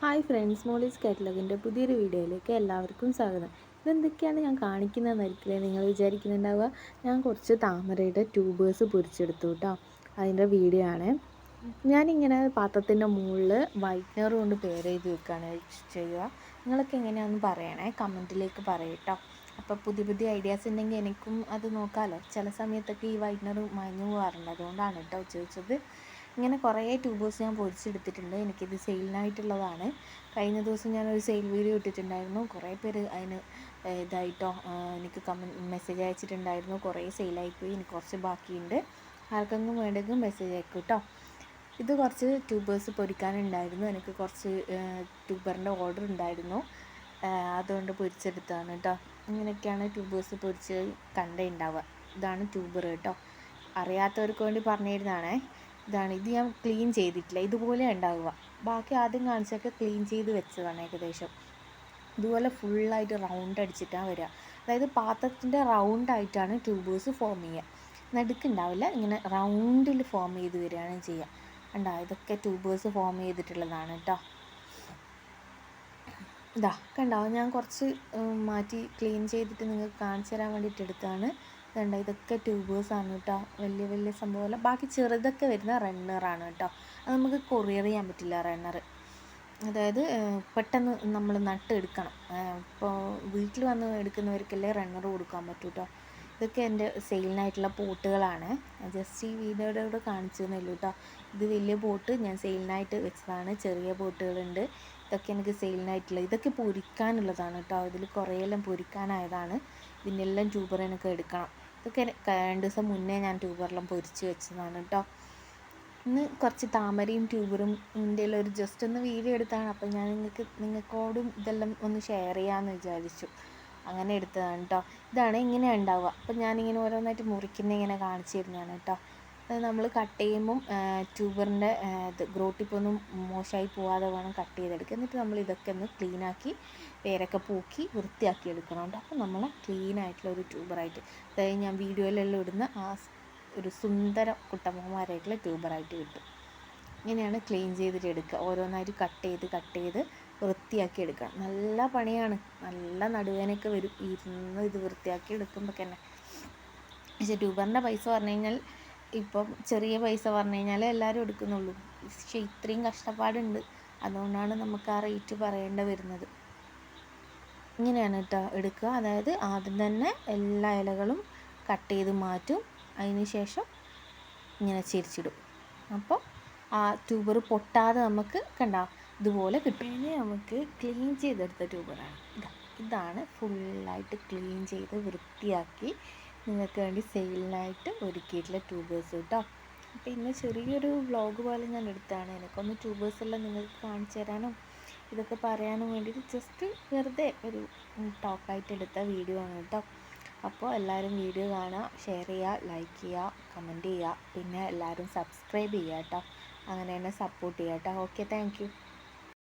Hi friends, Molly's കാറ്റലോഗിൻ്റെ പുതിയൊരു വീഡിയോയിലേക്ക് എല്ലാവർക്കും സ്വാഗതം. ഇതെന്തൊക്കെയാണ് ഞാൻ കാണിക്കുന്നതെന്നായിരിക്കില്ലേ നിങ്ങൾ വിചാരിക്കുന്നുണ്ടാവുക. ഞാൻ കുറച്ച് താമരയുടെ ട്യൂബേഴ്സ് പൊരിച്ചെടുത്തു കേട്ടോ. അതിൻ്റെ വീഡിയോ ആണ്. ഞാനിങ്ങനെ പാത്രത്തിൻ്റെ മുകളിൽ വൈറ്റ്നർ കൊണ്ട് പേര് എഴുതി വെക്കുകയാണ് ചെയ്യുക. നിങ്ങളൊക്കെ എങ്ങനെയാണെന്ന് പറയണേ, കമൻറ്റിലേക്ക് പറയട്ടോ. അപ്പോൾ പുതിയ പുതിയ ഐഡിയാസ് ഉണ്ടെങ്കിൽ എനിക്കും അത് നോക്കാമല്ലോ. ചില സമയത്തൊക്കെ ഈ വൈറ്റ്നർ മാഞ്ഞു പോകാറുണ്ട്, അതുകൊണ്ടാണ് കേട്ടോ ചോദിച്ചത്. ഇങ്ങനെ കുറേ ട്യൂബേഴ്സ് ഞാൻ പൊരിച്ചെടുത്തിട്ടുണ്ട്. എനിക്കിത് സെയിലിനായിട്ടുള്ളതാണ്. കഴിഞ്ഞ ദിവസം ഞാനൊരു സെയിൽ വീഡിയോ ഇട്ടിട്ടുണ്ടായിരുന്നു. കുറേ പേര് അതിന് ഇതായിട്ടോ എനിക്ക് മെസ്സേജ് അയച്ചിട്ടുണ്ടായിരുന്നു. കുറേ സെയിലായിപ്പോയി, എനിക്ക് കുറച്ച് ബാക്കിയുണ്ട്, ആർക്കെങ്കിലും വേണ്ടെങ്കിൽ മെസ്സേജ് അയക്കും കേട്ടോ. ഇത് കുറച്ച് ട്യൂബേഴ്സ് പൊരിക്കാനുണ്ടായിരുന്നു. എനിക്ക് കുറച്ച് ട്യൂബറിൻ്റെ ഓർഡർ ഉണ്ടായിരുന്നു, അതുകൊണ്ട് പൊരിച്ചെടുത്തതാണ് കേട്ടോ. ഇങ്ങനെയൊക്കെയാണ് ട്യൂബേഴ്സ് പൊരിച്ച് കണ്ടുണ്ടാവുക. ഇതാണ് ട്യൂബർ കേട്ടോ. അറിയാത്തവർക്ക് വേണ്ടി പറഞ്ഞു തരുന്നതാണേ. ഇത് ഞാൻ ക്ലീൻ ചെയ്തിട്ടില്ല, ഇതുപോലെ ഉണ്ടാവുക. ബാക്കി ആദ്യം കാണിച്ചൊക്കെ ക്ലീൻ ചെയ്ത് വെച്ചതാണ് ഏകദേശം. ഇതുപോലെ ഫുള്ളായിട്ട് റൗണ്ട് അടിച്ചിട്ടാണ് വരിക. അതായത് പാത്രത്തിൻ്റെ റൗണ്ടായിട്ടാണ് ട്യൂബേഴ്സ് ഫോം ചെയ്യുക. നടുക്കുണ്ടാവില്ല, ഇങ്ങനെ റൗണ്ടിൽ ഫോം ചെയ്ത് വരികയാണ് ചെയ്യുക. ഇതൊക്കെ ട്യൂബേഴ്സ് ഫോം ചെയ്തിട്ടുള്ളതാണ് കേട്ടോ. കണ്ടോ, ഞാൻ കുറച്ച് മാറ്റി ക്ലീൻ ചെയ്തിട്ട് നിങ്ങൾക്ക് കാണിച്ചു തരാൻ വേണ്ടിയിട്ട് എടുത്താണ്. ഇതൊക്കെ ട്യൂബേഴ്സാണ് കേട്ടോ. വലിയ വലിയ സംഭവമല്ല. ബാക്കി ചെറുതൊക്കെ വരുന്ന റണ്ണറാണ് കേട്ടോ. അത് നമുക്ക് കൊറിയർ ചെയ്യാൻ പറ്റില്ല റണ്ണർ. അതായത് പെട്ടെന്ന് നമ്മൾ നട്ടെടുക്കണം. ഇപ്പോൾ വീട്ടിൽ വന്ന് എടുക്കുന്നവർക്കല്ലേ റണ്ണർ കൊടുക്കാൻ പറ്റൂ കേട്ടോ. ഇതൊക്കെ എൻ്റെ സെയിലിനായിട്ടുള്ള പോട്ടുകളാണ്. ജസ്റ്റ് ഈ വീഡിയോയുടെ കൂടെ കാണിച്ചു തന്നേയുള്ളൂ കേട്ടോ. ഇത് വലിയ പോട്ട് ഞാൻ സെയിലിനായിട്ട് വെച്ചതാണ്. ചെറിയ പോട്ടുകളുണ്ട്. ഇതൊക്കെ എനിക്ക് സെയിലിനായിട്ടുള്ള, ഇതൊക്കെ പൊരിക്കാനുള്ളതാണ് കേട്ടോ. ഇതിൽ കുറേയെല്ലാം പൊരിക്കാനായതാണ്. ഇതിനെല്ലാം ട്യൂബർ എനിക്ക് എടുക്കണം. ഇതൊക്കെ 2 ദിവസം മുന്നേ ഞാൻ ട്യൂബറെല്ലാം പൊരിച്ച് വെച്ചതാണ് കേട്ടോ. ഇന്ന് കുറച്ച് താമരയും ട്യൂബറും ഇന്ത്യയിൽ ഒരു ജസ്റ്റ് ഒന്ന് വീഡിയോ എടുത്താണ്. അപ്പോൾ ഞാൻ നിങ്ങൾക്കോടും ഇതെല്ലാം ഒന്ന് ഷെയർ ചെയ്യാമെന്ന് വിചാരിച്ചു, അങ്ങനെ എടുത്തതാണ് കേട്ടോ. ഇതാണ് ഇങ്ങനെയാണ് ഉണ്ടാവുക. അപ്പോൾ ഞാനിങ്ങനെ ഓരോന്നായിട്ട് മുറിക്കുന്ന ഇങ്ങനെ കാണിച്ചു തരുന്നതാണ് കേട്ടോ. അത് നമ്മൾ കട്ട് ചെയ്യുമ്പം ട്യൂബറിൻ്റെ ഗ്രോത്ത് ടിപ്പ് ഒന്നും മോശമായി പോവാതെ വേണം കട്ട് ചെയ്തെടുക്കുക. എന്നിട്ട് നമ്മൾ ഇതൊക്കെ ഒന്ന് ക്ലീനാക്കി വേരൊക്കെ പൂക്കി വൃത്തിയാക്കി എടുക്കണം. അപ്പോൾ നമ്മൾ ക്ലീനായിട്ടുള്ള ഒരു ട്യൂബറായിട്ട്, അതായത് ഞാൻ വീഡിയോയിലെല്ലാം ഇടുന്ന ആ ഒരു സുന്ദര കുട്ടമ്മമാരായിട്ടുള്ള ട്യൂബറായിട്ട് കിട്ടും. ഇങ്ങനെയാണ് ക്ലീൻ ചെയ്തിട്ട് എടുക്കുക. ഓരോന്നായിട്ട് കട്ട് ചെയ്ത് വൃത്തിയാക്കി എടുക്കുക. നല്ല പണിയാണ്, നല്ല നടുവേനൊക്കെ വരും ഇരുന്ന് ഇത് വൃത്തിയാക്കി എടുക്കുമ്പോൾ തന്നെ. പക്ഷേ ട്യൂബറിൻ്റെ പൈസ പറഞ്ഞു കഴിഞ്ഞാൽ, ഇപ്പം ചെറിയ പൈസ പറഞ്ഞു കഴിഞ്ഞാൽ എല്ലാവരും എടുക്കുന്നുള്ളൂ. പക്ഷേ ഇത്രയും കഷ്ടപ്പാടുണ്ട്, അതുകൊണ്ടാണ് നമുക്ക് ആ റേറ്റ് പറയേണ്ടി വരുന്നത്. ഇങ്ങനെയാണ് കേട്ടോ എടുക്കുക. അതായത് ആദ്യം തന്നെ എല്ലാ ഇലകളും കട്ട് ചെയ്ത് മാറ്റും. അതിന് ശേഷം ഇങ്ങനെ ചിരിച്ചിടും. അപ്പോൾ ആ ട്യൂബർ പൊട്ടാതെ നമുക്ക് ഇതുപോലെ കിട്ടും. ഇനി നമുക്ക് ക്ലീൻ ചെയ്തെടുത്ത ട്യൂബറാണ്. ഇതാണ് ഫുള്ളായിട്ട് ക്ലീൻ ചെയ്ത് വൃത്തിയാക്കി നിങ്ങൾക്ക് വേണ്ടി സെയിലിനായിട്ട് ഒരുക്കിയിട്ടുള്ള ട്യൂബേഴ്സ് കേട്ടോ. അപ്പോൾ ഇന്ന് ചെറിയൊരു വ്ളോഗ് പോലെ ഞാൻ എടുത്താണ്. എനിക്കൊന്ന് ട്യൂബേഴ്സ് എല്ലാം നിങ്ങൾക്ക് കാണിച്ചു തരാനും ഇതൊക്കെ പറയാനും വേണ്ടിയിട്ട് ജസ്റ്റ് വെറുതെ ഒരു ടോക്കായിട്ട് എടുത്ത വീഡിയോ ആണ് കേട്ടോ. അപ്പോൾ എല്ലാവരും വീഡിയോ കാണുക, ഷെയർ ചെയ്യുക, ലൈക്ക് ചെയ്യുക, കമൻറ്റ് ചെയ്യുക, പിന്നെ എല്ലാവരും സബ്സ്ക്രൈബ് ചെയ്യുക കേട്ടോ. അങ്ങനെ തന്നെ സപ്പോർട്ട് ചെയ്യുക കേട്ടോ. Okay, thank you.